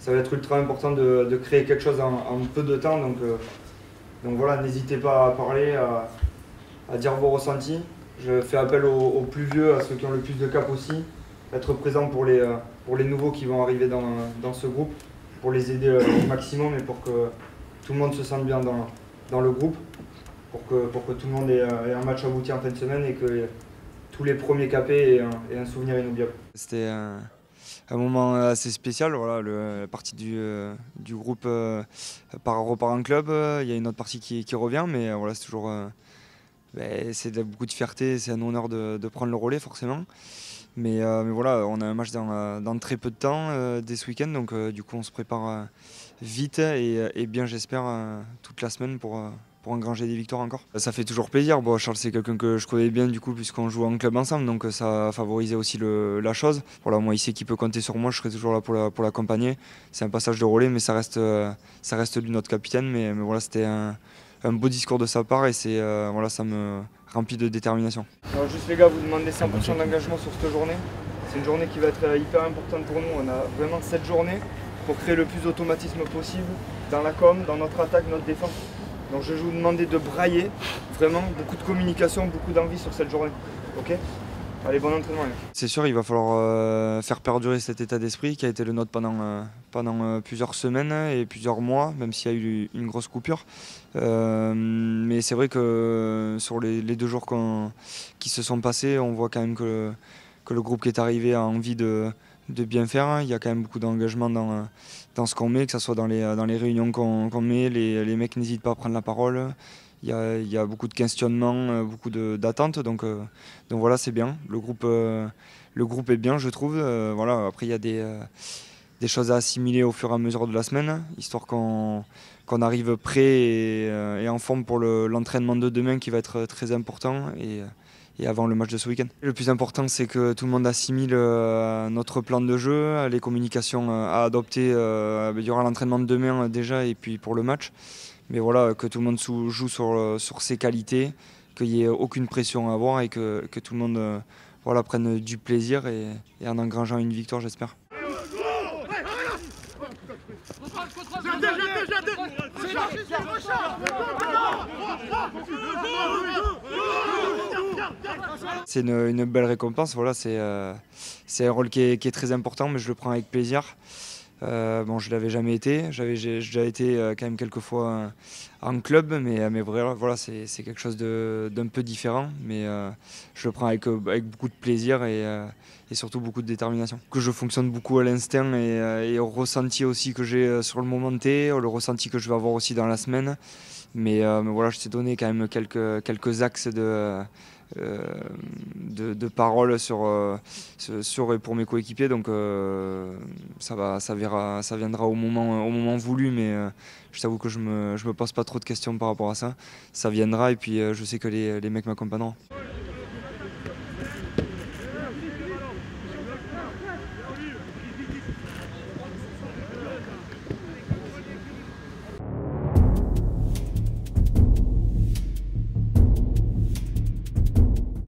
ça va être ultra important de créer quelque chose en peu de temps. Donc voilà, n'hésitez pas à parler, à dire vos ressentis. Je fais appel aux plus vieux, à ceux qui ont le plus de cap aussi. Être présent pour les nouveaux qui vont arriver dans ce groupe, pour les aider au maximum et pour que tout le monde se sente bien dans le groupe, pour que tout le monde ait un match abouti en fin de semaine et que tous les premiers capés aient un souvenir inoubliable. C'était un moment assez spécial. Voilà, la partie du groupe repart en club. Il y a une autre partie qui revient, mais voilà, c'est toujours c'est beaucoup de fierté. C'est un honneur de prendre le relais forcément. Mais voilà, on a un match dans très peu de temps dès ce week-end, donc du coup on se prépare vite et bien j'espère toute la semaine pour engranger des victoires encore. Ça fait toujours plaisir. Bon, Charles c'est quelqu'un que je connais bien du coup puisqu'on joue en club ensemble, donc ça a favorisé aussi la chose. Voilà, moi il sait qu'il peut compter sur moi, je serai toujours là pour l'accompagner. C'est un passage de relais, mais ça reste lui notre capitaine. Mais voilà, c'était un beau discours de sa part et voilà, ça me remplit de détermination. Alors juste les gars, vous demandez 100% d'engagement sur cette journée. C'est une journée qui va être hyper importante pour nous. On a vraiment cette journée pour créer le plus d'automatisme possible dans la com, dans notre attaque, notre défense. Donc je vais vous demander de brailler, vraiment beaucoup de communication, beaucoup d'envie sur cette journée. Ok ? Allez, bon entraînement. C'est sûr, il va falloir faire perdurer cet état d'esprit qui a été le nôtre pendant plusieurs semaines et plusieurs mois, même s'il y a eu une grosse coupure. Mais c'est vrai que sur les 2 jours qui se sont passés, on voit quand même que le groupe qui est arrivé a envie de bien faire. Il y a quand même beaucoup d'engagement dans ce qu'on met, que ce soit dans les réunions qu'on met. Les mecs n'hésitent pas à prendre la parole. Il y a beaucoup de questionnements, beaucoup d'attentes, donc voilà, c'est bien. Le groupe est bien, je trouve. Voilà. Après, il y a des choses à assimiler au fur et à mesure de la semaine, histoire qu'on arrive prêt et en forme pour l'entraînement de demain qui va être très important et avant le match de ce week-end. Le plus important, c'est que tout le monde assimile notre plan de jeu, les communications à adopter durant l'entraînement de demain déjà et puis pour le match. Mais voilà, que tout le monde joue sur ses qualités, qu'il n'y ait aucune pression à avoir et que tout le monde voilà, prenne du plaisir et en engrangeant une victoire, j'espère. C'est une belle récompense, voilà, c'est un rôle qui est très important, mais je le prends avec plaisir. Bon, je ne l'avais jamais été, j'ai déjà été quand même quelques fois en club, mais voilà, c'est quelque chose d'un peu différent, mais je le prends avec beaucoup de plaisir et surtout beaucoup de détermination. Que je fonctionne beaucoup à l'instinct et au ressenti aussi que j'ai sur le moment T, le ressenti que je vais avoir aussi dans la semaine, mais voilà, je t'ai donné quand même quelques axes de paroles sur et pour mes coéquipiers, donc ça viendra au moment voulu, mais je t'avoue que je me pose pas trop de questions par rapport à ça. Ça viendra et puis je sais que les mecs m'accompagneront.